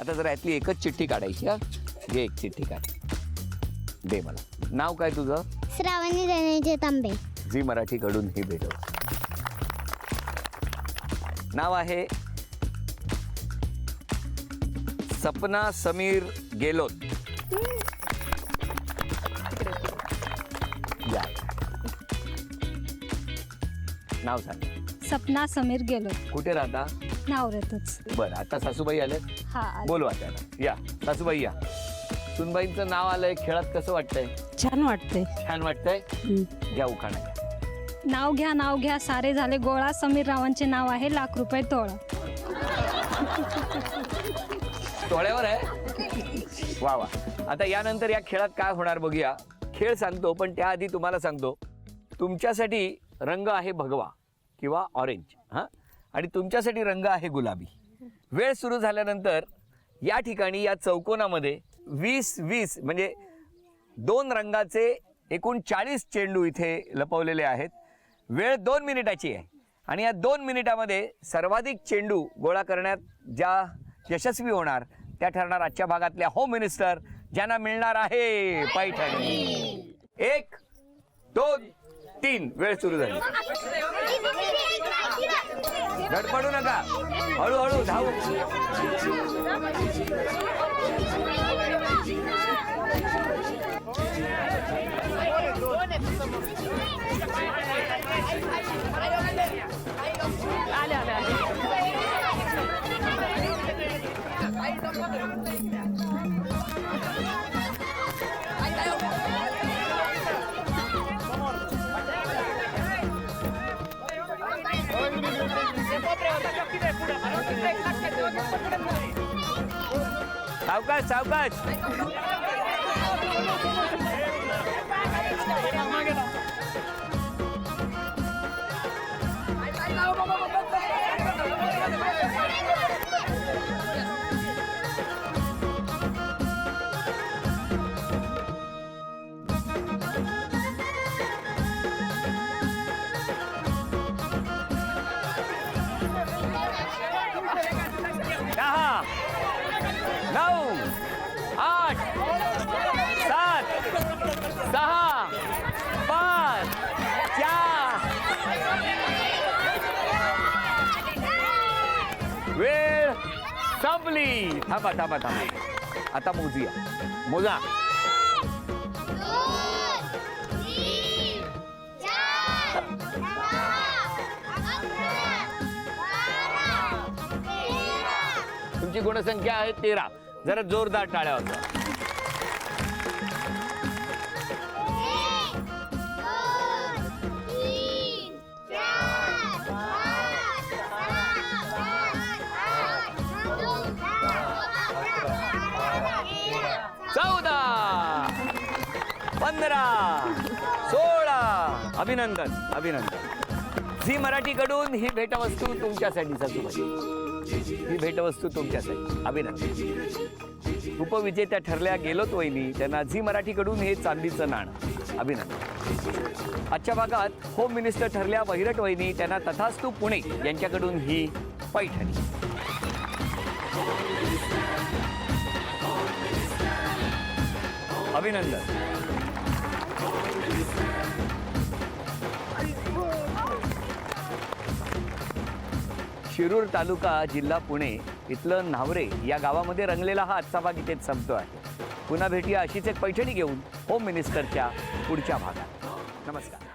आता जरा यातली एकच चिठ्ठी काढायची हा. घे एक चिठ्ठी काढ, दे मला. नाव काय तुझं? श्रावणी धनंजय तांबे. झी मराठीकडून ही भेट. नाव आहे सपना समीर गेलोत. या. नाव सांग. सपना समीर गेलो. कुठे राहता? नावरतच. बरं, आता सासूबाई आले. हा, बोलवा त्याला. या सासूबाई या. सुनबाईंचं नाव आलंय, खेळात कसं वाटतंय? छान वाटतंय. छान वाटतंय. घ्या उखाणा. नाव घ्या सारे झाले गोळा. समीर रावांचे नाव आहे ₹1,00,000 तोळा. तोळ्यावर आहे. वा वा. आता यानंतर या खेळात काय होणार बघूया. खेळ सांगतो, पण त्याआधी तुम्हाला सांगतो, तुमच्यासाठी रंग आहे भगवा किंवा ऑरेंज, हां, आणि तुमच्यासाठी रंग आहे गुलाबी. वेळ सुरू झाल्यानंतर या ठिकाणी या चौकोनामध्ये 20-20 म्हणजे 2 रंगाचे एकूण 40 चेंडू इथे लपवलेले आहेत. वेळ 2 मिनिटाची आहे आणि या 2 मिनिटामध्ये सर्वाधिक चेंडू गोळा करण्यात ज्या यशस्वी होणार त्या ठरणार आजच्या भागातल्या होम मिनिस्टर, ज्यांना मिळणार आहे पैठणी. 1, 2, 3. वेळ सुरू झाली. धडपडू नका, हळूहळू धावू. सावकाश सावकाश. दहा, 9, 8, 7, 6, 5, 4. वेळ संपली. थांबा थांबा थांबा. आता मोजूया. मोजा. 2, 3, 4, 5, 6, 7, 8, 9, 10, 11, 12, 13. तुमची गुणसंख्या आहे 13. जरा जोरदार टाळ्या होत्या. 14, 15, 16. अभिनंदन अभिनंदन. झी मराठीकडून ही भेटवस्तू तुमच्यासाठी सासूबाई. ही भेटवस्तू तुमच्यासाठी. अभिनंदन. उपविजेत्या ठरल्या गेलोत वहिनी, त्यांना झी मराठीकडून हे चांदीचं नाणं. अभिनंदन. आजच्या भागात होम मिनिस्टर ठरल्या वहिरट वहिनी, त्यांना तथास्तू पुणे यांच्याकडून ही पैठणी. अभिनंदन. शिरूर तालुका, जिल्हा पुणे इथलं न्हावरे या गावामध्ये रंगलेला हा आजचा भाग इथेच संपतो आहे. पुन्हा भेटूया अशीच एक पैठणी घेऊन होम मिनिस्टरच्या पुढच्या भागात. नमस्कार.